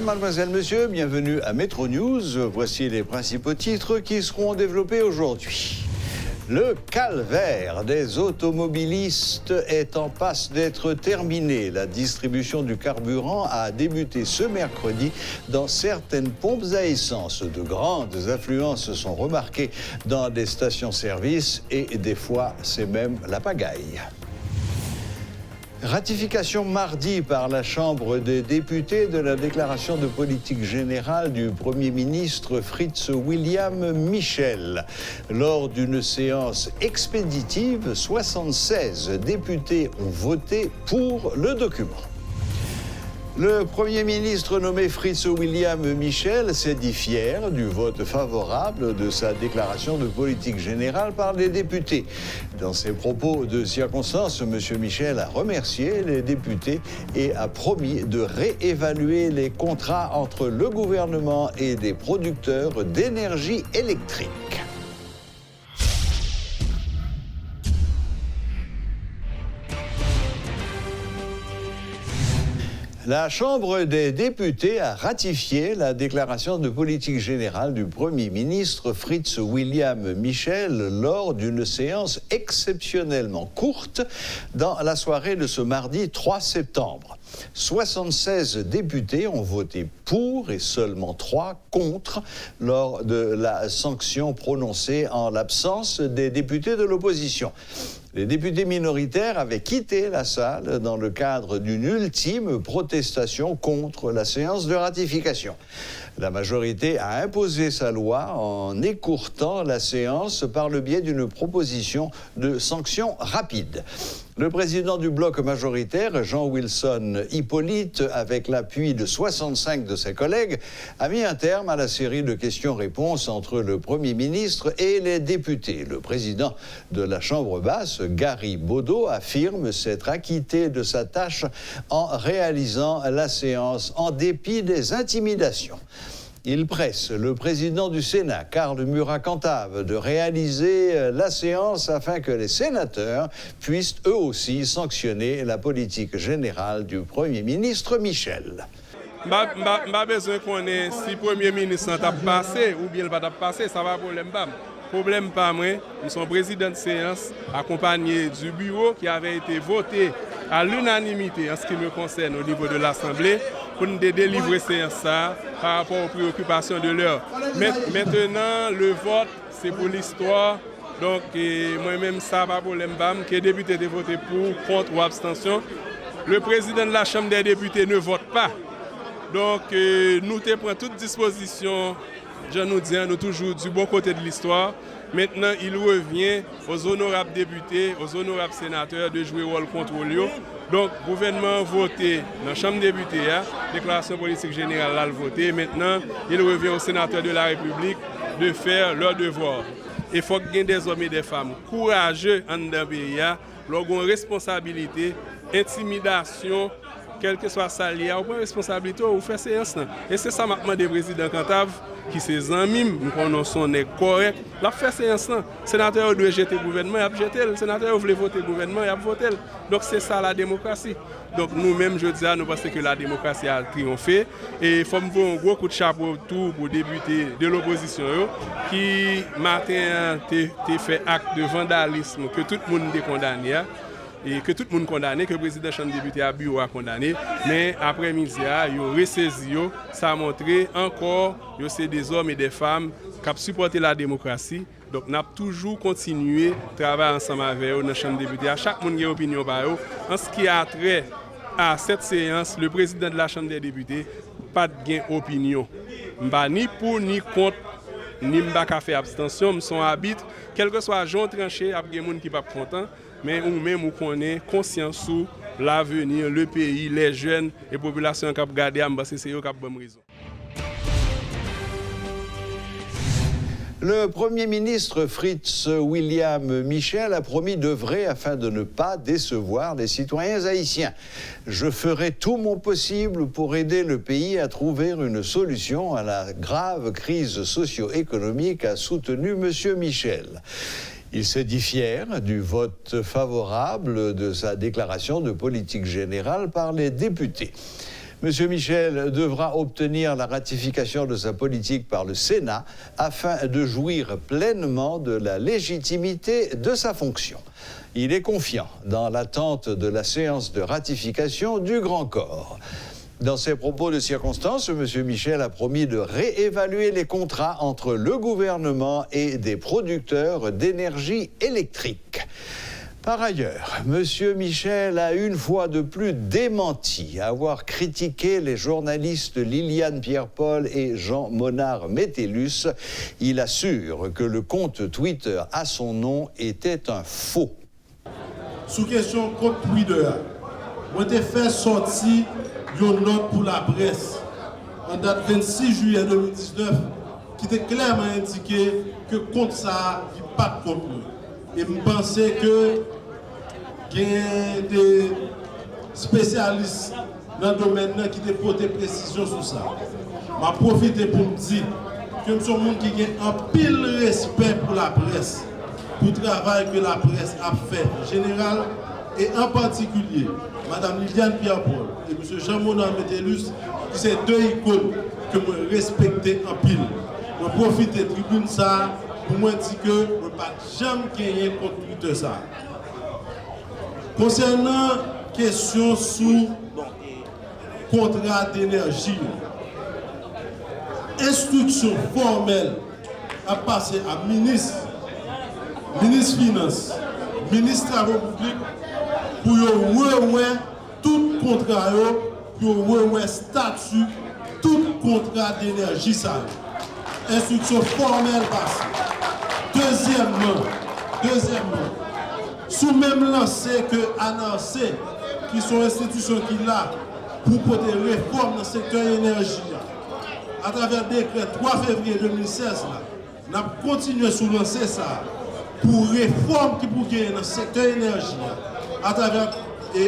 Mesdames, Mademoiselles, Messieurs, bienvenue à Métro News. Voici les principaux titres qui seront développés aujourd'hui. Le calvaire des automobilistes est en passe d'être terminé. La distribution du carburant a débuté ce mercredi dans certaines pompes à essence. De grandes affluences sont remarquées dans des stations-service et des fois, c'est même la pagaille. Ratification mardi par la Chambre des députés de la déclaration de politique générale du Premier ministre Fritz William Michel. Lors d'une séance expéditive, 76 députés ont voté pour le document. Le Premier ministre nommé Fritz William Michel s'est dit fier du vote favorable de sa déclaration de politique générale par les députés. Dans ses propos de circonstance, M. Michel a remercié les députés et a promis de réévaluer les contrats entre le gouvernement et des producteurs d'énergie électrique. La Chambre des députés a ratifié la déclaration de politique générale du Premier ministre Fritz William Michel lors d'une séance exceptionnellement courte dans la soirée de ce mardi 3 septembre. 76 députés ont voté pour et seulement 3 contre lors de la sanction prononcée en l'absence des députés de l'opposition. Les députés minoritaires avaient quitté la salle dans le cadre d'une ultime protestation contre la séance de ratification. La majorité a imposé sa loi en écourtant la séance par le biais d'une proposition de sanction rapide. Le président du bloc majoritaire, Jean Wilson Hippolyte, avec l'appui de 65 de ses collègues, a mis un terme à la série de questions-réponses entre le Premier ministre et les députés. Le président de la Chambre basse, Gary Baudot, affirme s'être acquitté de sa tâche en réalisant la séance en dépit des intimidations. Il presse le président du Sénat, Karl Murat-Cantave, de réaliser la séance afin que les sénateurs puissent eux aussi sanctionner la politique générale du Premier ministre Michel. Pas besoin qu'on ait si le Premier ministre n'a pas passé ou bien il n'a pas passé, ça va problème pas. Problème pas moi, nous sommes président de séance accompagné du bureau qui avait été voté à l'unanimité en ce qui me concerne au niveau de l'Assemblée pour nous délivrer séance ça par rapport aux préoccupations de l'heure. Maintenant, le vote, c'est pour l'histoire. Donc, moi-même, ça va problème pas. Que les députés aient voté pour, contre ou abstention. Le président de la Chambre des députés ne vote pas. Donc, nous prenons toute disposition. Je nous dis, nous toujours du bon côté de l'histoire. Maintenant, il revient aux honorables députés, aux honorables sénateurs de jouer rôle contrôle. Donc, le gouvernement a voté dans la Chambre des députés, déclaration politique générale a voté. Maintenant, il revient aux sénateurs de la République de faire leur devoir. Il faut qu'il y ait des hommes et des femmes courageux dans le pays, leur responsabilité, intimidation, quel que soit ça lié, ou pas responsabilité, ou faire séance. Et c'est ça maintenant des présidents Cantave qui ses amis, nous connaissons est correct. La fait séance. Le sénateur doit jeter le gouvernement, il a jeté. Le sénateur voulait voter le gouvernement, il a voté. Donc c'est ça la démocratie. Donc nous-mêmes, je dis, nous pensons que la démocratie a triomphé. Et il faut me voir un gros coup de chapeau pour les députés de l'opposition qui, matin, ont fait acte de vandalisme que tout le monde est condamné. Et que tout le monde condamné, que le président de la Chambre des députés a condamné. Mais après-midi, ils ont ressaisi, ça a montré encore que c'est des hommes et des femmes qui ont supporté la démocratie. Donc, nous avons toujours continué à travailler ensemble avec eux dans la Chambre des députés. À chaque monde qui a une opinion par eux. En ce qui a trait à cette séance, le président de la Chambre des députés n'a pas d'opinion. Ni pour ni contre. Ni m'baka fait abstention, nous sommes arbitres, quel que soit Jean tranché, il y a des gens qui ne sont pas contents, mais nous-mêmes, nous connaissons conscience sur l'avenir, le pays, les jeunes et la population qui ont regardé, c'est eux qui ont bonne raison. Le Premier ministre Fritz William Michel a promis d'œuvrer afin de ne pas décevoir les citoyens haïtiens. Je ferai tout mon possible pour aider le pays à trouver une solution à la grave crise socio-économique, a soutenu M. Michel. Il s'est dit fier du vote favorable de sa déclaration de politique générale par les députés. M. Michel devra obtenir la ratification de sa politique par le Sénat afin de jouir pleinement de la légitimité de sa fonction. Il est confiant dans l'attente de la séance de ratification du Grand Corps. Dans ses propos de circonstance, M. Michel a promis de réévaluer les contrats entre le gouvernement et des producteurs d'énergie électrique. Par ailleurs, M. Michel a une fois de plus démenti avoir critiqué les journalistes Liliane Pierre-Paul et Jean Monard-Métellus. Il assure que le compte Twitter à son nom était un faux. Sous question compte Twitter, on a fait sortir une note pour la presse en date 26 juillet 2019 qui était clairement indiqué que compte ça n'est pas de compte. Et je pensais que il y a des spécialistes dans le domaine qui ont porté précision sur ça. Je profite pour me dire que je suis un monde qui a un pile respect pour la presse, pour le travail que la presse a fait en général et en particulier Mme Liliane Pierre-Paul et M. Jean Monard-Métellus, qui sont deux icônes que je respecte en pile. Je profite de la tribune ça pour me dire que je ne peux pas jamais gagner contre Twitter ça. Concernant la question sur contrat d'énergie, instruction formelle a passé à ministre Finances, ministre Travaux publics, pour revoir tout contrat, pour revoir statut, tout contrat d'énergie. Instruction formelle passée. Deuxièmement, sous même lancé que annoncé, qui sont institutions qui là pour porter réforme dans le secteur énergie, à travers le décret 3 février 2016, nous avons continué sous lancer ça pour réforme qui pour gagner dans le secteur énergie, à travers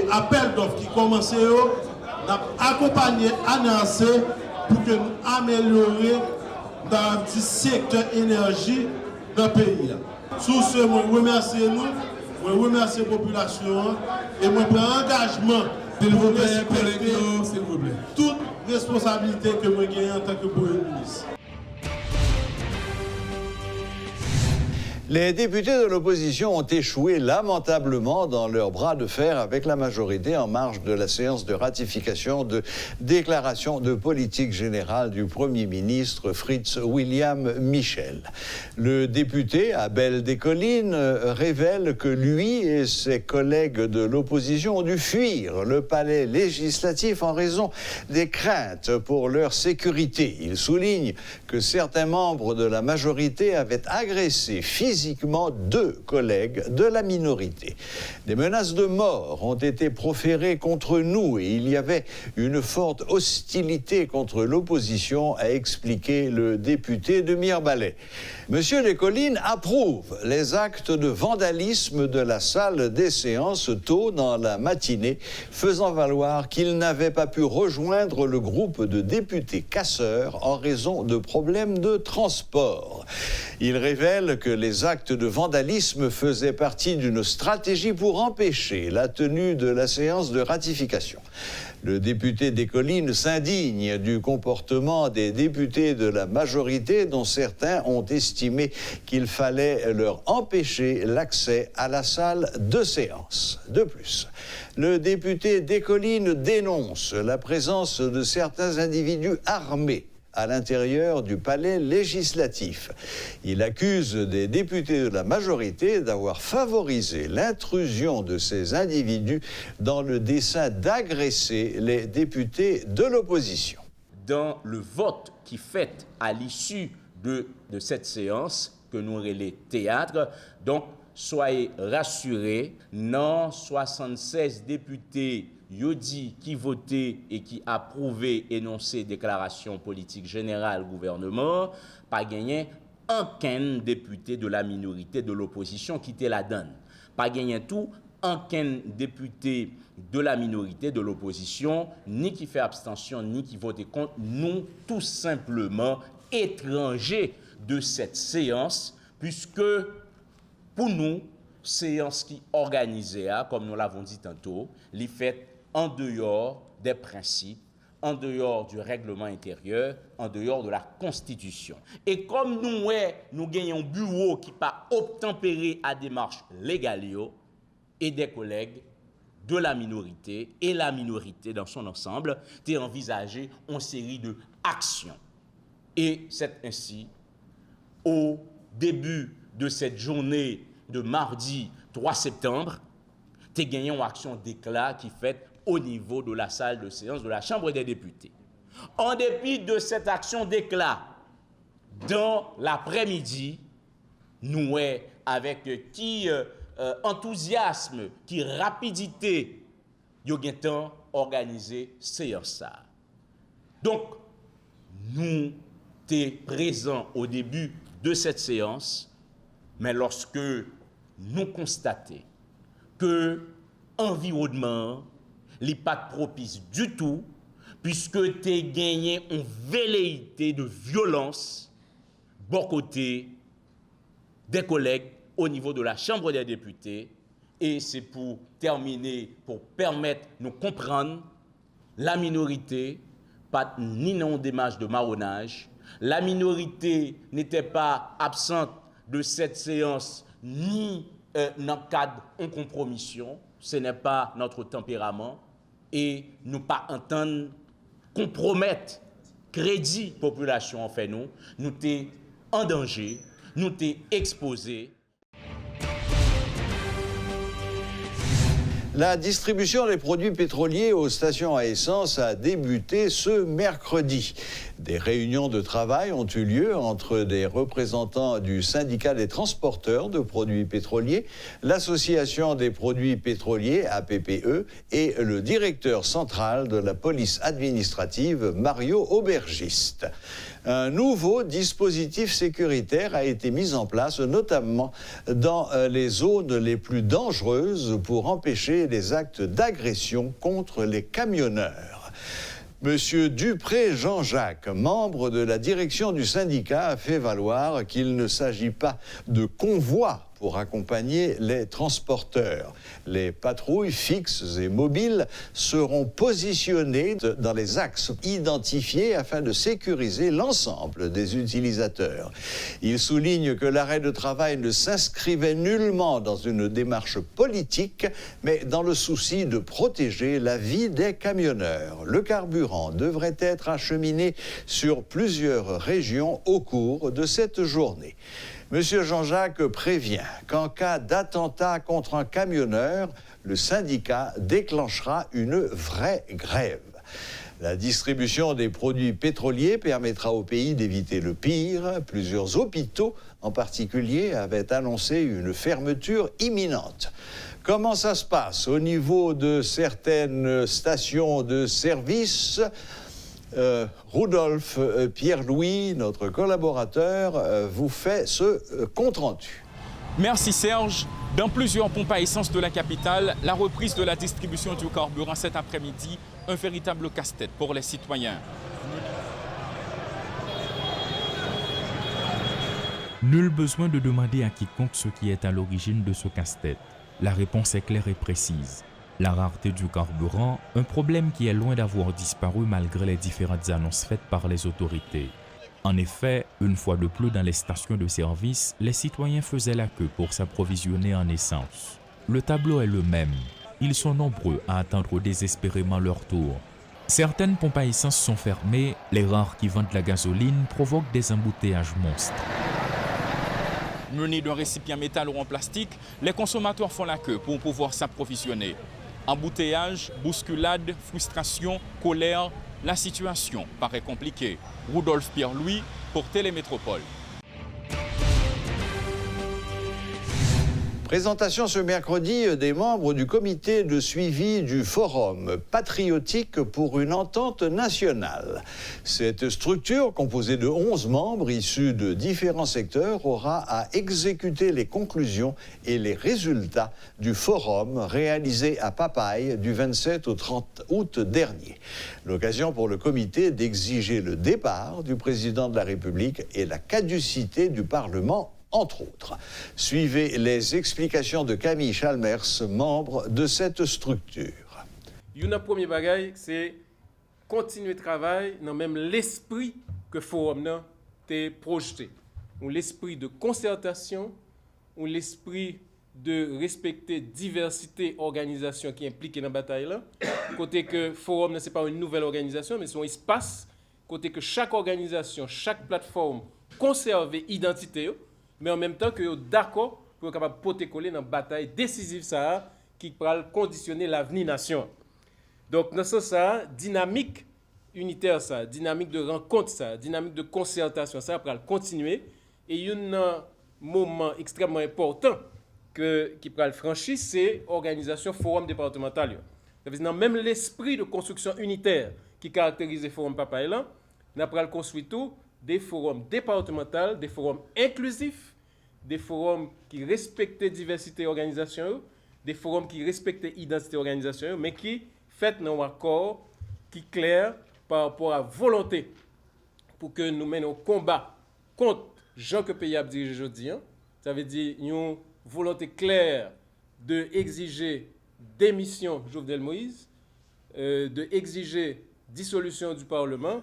l'appel d'offres qui commençait, nous avons accompagné, annoncé pour que nous améliorions dans le secteur énergie dans le pays. Sous ce, je remercie nous. Je remercie la population et je prends engagement de respecter toute responsabilité que je gagne en tant que Premier ministre. Les députés de l'opposition ont échoué lamentablement dans leur bras de fer avec la majorité en marge de la séance de ratification de déclaration de politique générale du Premier ministre Fritz William Michel. Le député Abel Descollines révèle que lui et ses collègues de l'opposition ont dû fuir le palais législatif en raison des craintes pour leur sécurité. Il souligne que certains membres de la majorité avaient agressé physiquement deux collègues de la minorité. Des menaces de mort ont été proférées contre nous et il y avait une forte hostilité contre l'opposition, a expliqué le député de Mirebalais. Monsieur Descollines approuve les actes de vandalisme de la salle des séances tôt dans la matinée, faisant valoir qu'il n'avait pas pu rejoindre le groupe de députés casseurs en raison de problèmes de transport. Il révèle que les actes de vandalisme faisaient partie d'une stratégie pour empêcher la tenue de la séance de ratification. Le député Descollines s'indigne du comportement des députés de la majorité dont certains ont estimé qu'il fallait leur empêcher l'accès à la salle de séance. De plus, le député Descollines dénonce la présence de certains individus armés à l'intérieur du palais législatif. Il accuse des députés de la majorité d'avoir favorisé l'intrusion de ces individus dans le dessein d'agresser les députés de l'opposition. Dans le vote qui fait à l'issue de cette séance, que nous relais théâtre, donc soyez rassurés, non 76 députés Yodi qui votait et qui approuvait énoncé déclaration politique générale gouvernement, pas gagné aucun député de la minorité de l'opposition qui était la donne. Pas gagné tout, aucun député de la minorité de l'opposition, ni qui fait abstention, ni qui vote contre, nous tout simplement étrangers de cette séance, puisque pour nous, séance qui organisée, comme nous l'avons dit tantôt, les faits en dehors des principes, en dehors du règlement intérieur, en dehors de la Constitution. Et comme nous gagnons un bureau qui pas obtempéré à démarche légale et des collègues de la minorité et la minorité dans son ensemble, t'es envisagé une série d'actions. Et c'est ainsi, au début de cette journée de mardi 3 septembre, t'es gagné une action d'éclat qui fait au niveau de la salle de séance de la Chambre des députés. En dépit de cette action d'éclat, dans l'après-midi, nous, avec qui enthousiasme, qui rapidité, nous avons organisé séance. Donc, nous étions présents au début de cette séance, mais lorsque nous constatons que l'environnement n'est pas propice du tout, puisque tu as gagné une velléité de violence, bon côté des collègues au niveau de la Chambre des députés, et c'est pour terminer, pour permettre de nous comprendre, la minorité, pas ni non démarche de marronnage, la minorité n'était pas absente de cette séance, ni dans le cadre de compromission, ce n'est pas notre tempérament, et nous pas entendre compromettre crédit population en fait nous t'es en danger, nous t'es exposé. La distribution des produits pétroliers aux stations à essence a débuté ce mercredi. Des réunions de travail ont eu lieu entre des représentants du syndicat des transporteurs de produits pétroliers, l'association des produits pétroliers, APPE, et le directeur central de la police administrative, Mario Aubergiste. Un nouveau dispositif sécuritaire a été mis en place, notamment dans les zones les plus dangereuses pour empêcher les actes d'agression contre les camionneurs. Monsieur Dupré Jean-Jacques, membre de la direction du syndicat, a fait valoir qu'il ne s'agit pas de convois pour accompagner les transporteurs. Les patrouilles fixes et mobiles seront positionnées dans les axes identifiés afin de sécuriser l'ensemble des utilisateurs. Il souligne que l'arrêt de travail ne s'inscrivait nullement dans une démarche politique, mais dans le souci de protéger la vie des camionneurs. Le carburant devrait être acheminé sur plusieurs régions au cours de cette journée. Monsieur Jean-Jacques prévient qu'en cas d'attentat contre un camionneur, le syndicat déclenchera une vraie grève. La distribution des produits pétroliers permettra au pays d'éviter le pire. Plusieurs hôpitaux, en particulier, avaient annoncé une fermeture imminente. Comment ça se passe au niveau de certaines stations de service ? Rudolf Pierre-Louis, notre collaborateur, vous fait ce compte-rendu. Merci Serge. Dans plusieurs pompes à essence de la capitale, la reprise de la distribution du carburant cet après-midi, un véritable casse-tête pour les citoyens. Nul besoin de demander à quiconque ce qui est à l'origine de ce casse-tête. La réponse est claire et précise. La rareté du carburant, un problème qui est loin d'avoir disparu malgré les différentes annonces faites par les autorités. En effet, une fois de plus dans les stations de service, les citoyens faisaient la queue pour s'approvisionner en essence. Le tableau est le même. Ils sont nombreux à attendre désespérément leur tour. Certaines pompes à essence sont fermées, les rares qui vendent la gasoline provoquent des embouteillages monstres. Munis d'un récipient métal ou en plastique, les consommateurs font la queue pour pouvoir s'approvisionner. Embouteillage, bousculade, frustration, colère, la situation paraît compliquée. Rudolf Pierre-Louis pour Télémétropole. Présentation ce mercredi des membres du comité de suivi du Forum patriotique pour une entente nationale. Cette structure, composée de 11 membres issus de différents secteurs, aura à exécuter les conclusions et les résultats du Forum réalisé à Papaye du 27 au 30 août dernier. L'occasion pour le comité d'exiger le départ du président de la République et la caducité du Parlement, entre autres. Suivez les explications de Camille Chalmers, membre de cette structure. Une première bagaille, c'est continuer le travail dans même l'esprit que le forum a projeté. Ou l'esprit de concertation, ou l'esprit de respecter diversité organisation qui est impliquée dans la bataille là. Côté que forum ne c'est pas une nouvelle organisation, mais c'est un espace. Côté que chaque organisation, chaque plateforme conserve l'identité, mais en même temps que d'accord pour être capable de porter-coller dans la bataille décisive ça qui va conditionner l'avenir nation. Donc dans ce sens, dynamique unitaire ça, dynamique de rencontre ça, dynamique de concertation ça va continuer et un moment extrêmement important qui va le franchir, c'est l'organisation forum départemental. Dans même l'esprit de construction unitaire qui caractérise le forum Papa-Elan, nous allons construire tout des forums départementaux, des forums inclusifs, des forums qui respectent la diversité organisation, des forums qui respectent l'identité organisation, mais qui fait un accord qui est clair par rapport à la volonté pour que nous menions combat contre Jean que le pays a dirigé aujourd'hui. Ça veut dire une volonté claire d'exiger démission de Jovenel Moïse, d'exiger dissolution du Parlement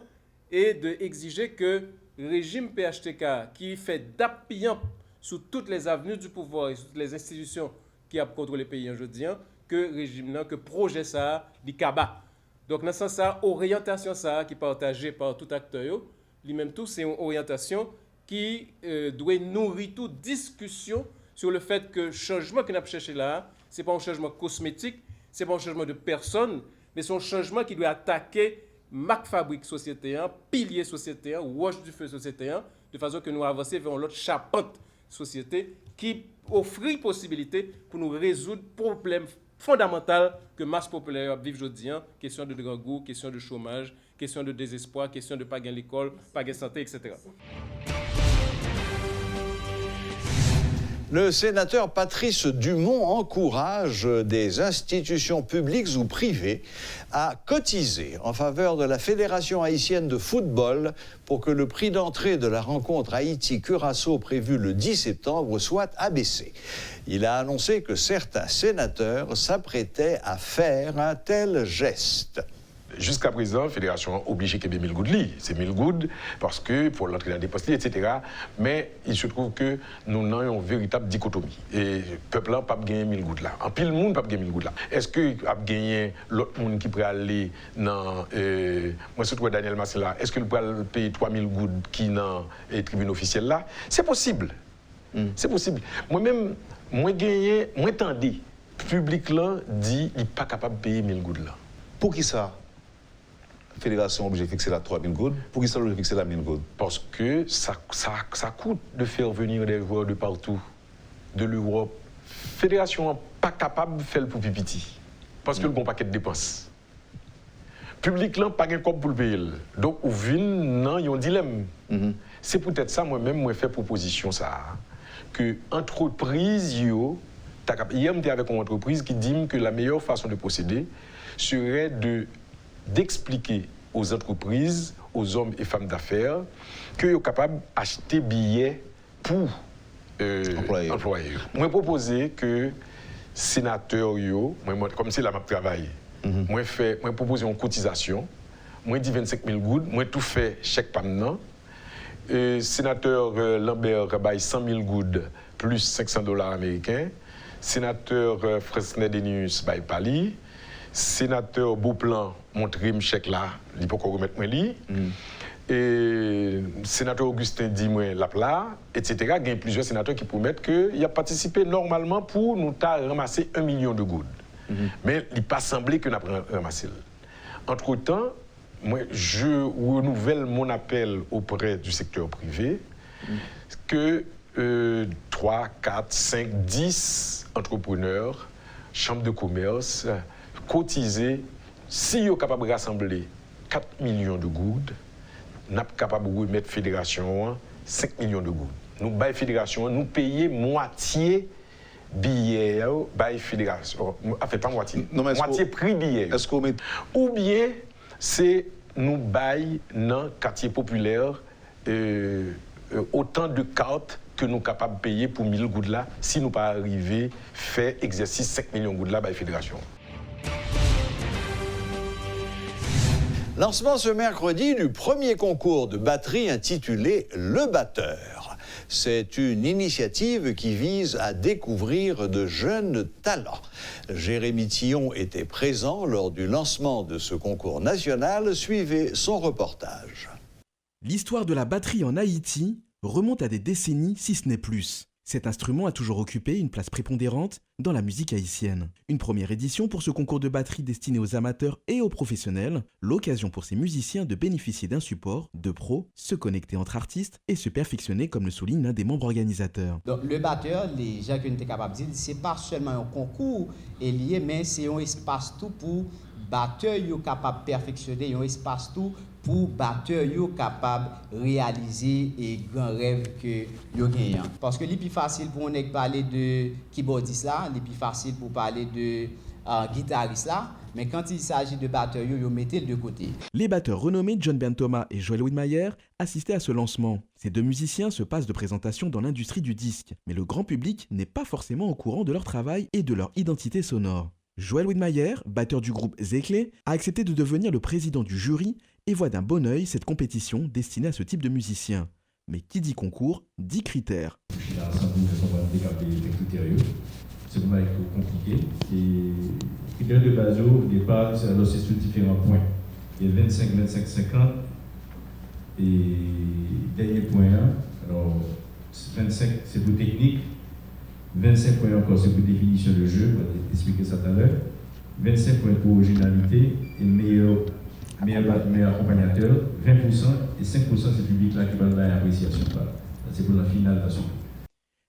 et d'exiger que le régime PHTK qui fait d'appuyant sur toutes les avenues du pouvoir et sur toutes les institutions qui a contrôlé le pays aujourd'hui, que le régime, que le projet ça, du CABA. Donc, dans ce sens, orientation ça qui est partagée par tout acteur, lui-même tout, c'est une orientation qui doit nourrir toute discussion sur le fait que le changement que nous avons cherché là, ce n'est pas un changement cosmétique, ce n'est pas un changement de personne, mais c'est un changement qui doit attaquer marque fabrique société, pilier société, roche du feu société, de façon que nous avancions vers l'autre charpente société qui offre possibilité pour nous résoudre problèmes fondamentaux que masse populaire vivent aujourd'hui, question de grand goût, question de chômage, question de désespoir, question de pas gagner l'école, pas gagner santé, etc. Le sénateur Patrice Dumont encourage des institutions publiques ou privées à cotiser en faveur de la Fédération haïtienne de football pour que le prix d'entrée de la rencontre Haïti-Curaçao prévue le 10 septembre soit abaissé. Il a annoncé que certains sénateurs s'apprêtaient à faire un tel geste. Jusqu'à présent, la fédération a obligé qu'il y ait 1000 gouttes. C'est 1000 gouttes parce que pour l'entrée dans des postes, etc. Mais il se trouve que nous avons une véritable dichotomie. Et le peuple n'a pas gagné 1000 gouttes là. En pile, le monde n'a pas gagné 1000 gouttes là. Est-ce qu'il a gagné l'autre monde qui pourrait aller dans. Moi, surtout Daniel Massin là. Est-ce qu'il peut payer 3000 gouttes qui dans les tribunaux officiels là? C'est possible. C'est possible. Moi-même, moi gagné, moi tendé. Le public là dit qu'il n'est pas capable de payer 1000 gouttes là. Pour qui ça? La fédération obligée de fixer la 3000 gouttes. Pour qui ça obligé de fixer la 1000 gouttes? Parce que ça coûte de faire venir des joueurs de partout, de l'Europe. La fédération n'est pas capable de faire le pour pipiti. Parce que le bon paquet de dépenses. Le public n'a pas de corps pour le payer. Donc, au vin, non, il y a un dilemme. C'est peut-être ça, moi-même, moi, fait proposition, ça. Que entreprise, hier, j'étais avec une entreprise qui dit que la meilleure façon de procéder serait d'expliquer aux entreprises, aux hommes et femmes d'affaires, qu'ils sont capables d'acheter billets pour employés. Moi, proposé que sénateur, comme c'est là que je travaille, moi, proposé une cotisation, moi, dit 25 000 gouttes, moi, tout fait chèque permanent. Sénateur Lambert baille 100 000 gouttes plus 500 $ américains. Sénateur Fresnel-Denius baille Pali. Sénateur Beauplan montre un chèque là, il peut remettre moi li. Et sénateur Augustin dit moi la plat, etc. Il y a plusieurs sénateurs qui promettent qu'il a participé normalement pour nous ramasser 1 million de gouttes. Mais il n'est pas semblé que nous avons ramassé. Entre-temps, moi, je renouvelle mon appel auprès du secteur privé que 3, 4, 5, 10 entrepreneurs, chambres de commerce, cotiser, si vous êtes capable de rassembler 4 millions de gouttes, nous sommes capables de remettre la fédération 5 millions de gouttes. Nous, la fédération, nous payons moitié billet, la fédération. Enfin, pas moitié, moitié prix billet. Ou bien, c'est nous baillons dans le quartier populaire autant de cartes que nous sommes capables de payer pour 1000 gouttes là, si nous ne pas arriver à faire exercice 5 millions de gouttes là par la fédération. Lancement ce mercredi du premier concours de batterie intitulé Le Batteur. C'est une initiative qui vise à découvrir de jeunes talents. Jérémy Tillon était présent lors du lancement de ce concours national. Suivez son reportage. L'histoire de la batterie en Haïti remonte à des décennies, si ce n'est plus. Cet instrument a toujours occupé une place prépondérante dans la musique haïtienne. Une première édition pour ce concours de batterie destiné aux amateurs et aux professionnels, l'occasion pour ces musiciens de bénéficier d'un support, de pros, se connecter entre artistes et se perfectionner comme le souligne l'un des membres organisateurs. Donc, le batteur, les gens qui sont capables de dire, c'est pas seulement un concours lié, mais c'est un espace tout pour batteur capable de perfectionner, un espace tout pour batteur capable de réaliser et grand rêve que yo gagne. Parce que c'est plus facile pour on parler de keyboardiste là, c'est plus facile pour parler de guitariste là, mais quand il s'agit de batteur, yo mettez de côté. Les batteurs renommés John Bentoma et Joël Widmayer assistaient à ce lancement. Ces deux musiciens se passent de présentation dans l'industrie du disque, mais le grand public n'est pas forcément au courant de leur travail et de leur identité sonore. Joël Widmayer, batteur du groupe Zéclé, a accepté de devenir le président du jury et voit d'un bon œil cette compétition destinée à ce type de musicien. Mais qui dit concours, dit critères. C'est vraiment compliqué. Et critères de base, au départ, c'est sur différents points. Il y a 25, 25, 50. Et dernier point, alors 25 c'est pour technique, 25 points encore c'est pour définition de jeu, on va expliquer ça tout à l'heure. 25 points pour originalité et meilleur accompagnateur, 20% et 5% c'est le public là qui va avoir l'appréciation. C'est pour la finale de la soirée.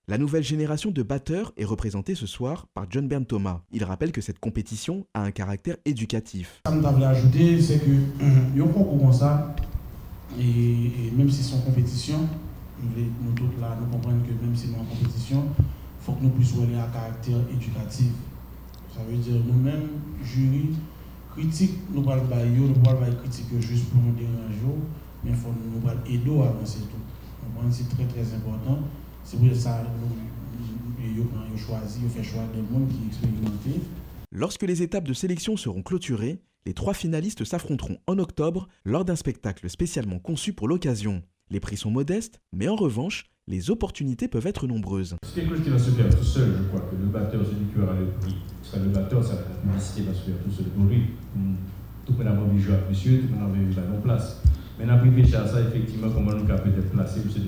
La nouvelle génération de batteurs est représentée ce soir par John Bentoma. Il rappelle que cette compétition a un caractère éducatif. Ce que je voulais ajouter, c'est que y a un concours comme ça, et même si c'est en compétition, nous tous là, nous comprenons que même si nous en compétition, il faut que nous puissions aller à caractère éducatif. Ça veut dire nous-mêmes, jury, critique, nous ne pouvons pas critiquer juste pour nous déranger, mais il faut nous aider à avancer tout. C'est très très important. C'est pour ça que nous avons choisi, nous fait choix de monde qui est expérimenté. Lorsque les étapes de sélection seront clôturées, les 3 finalistes s'affronteront en octobre lors d'un spectacle spécialement conçu pour l'occasion. Les prix sont modestes, mais en revanche, les opportunités peuvent être nombreuses. C'est quelque chose qui va se faire tout seul, je crois, que le batteur, celui qui aura le prix. Parce que le batteur, ça, la publicité va se faire tout seul. Pour lui, tout le monde a envie de jouer avec monsieur, tout le monde a envie de jouer en place. Maintenant, pour réfléchir à ça, effectivement, comment nous pouvons peut-être placer, monsieur,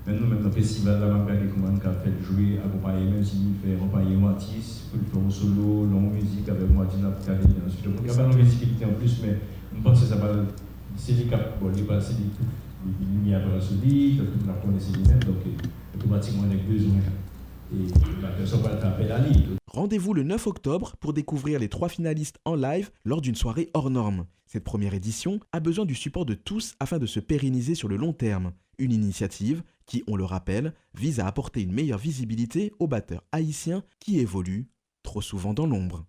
maintenant, même dans le festival, là, on va regarder comment on peut faire jouer, accompagner, même si nous faisons accompagner artiste, pour faire un solo, longue musique avec Martin, ensuite. Il n'y a pas de visibilité en plus, mais je pense que ça va. C'est les cap, bon, les lumières dans la solide, tout le monde connaît lui-même, donc automatiquement on a besoin. Et la personne va taper la ligne. Rendez-vous le 9 octobre pour découvrir les 3 finalistes en live lors d'une soirée hors norme. Cette première édition a besoin du support de tous afin de se pérenniser sur le long terme. Une initiative qui, on le rappelle, vise à apporter une meilleure visibilité aux batteurs haïtiens qui évoluent trop souvent dans l'ombre.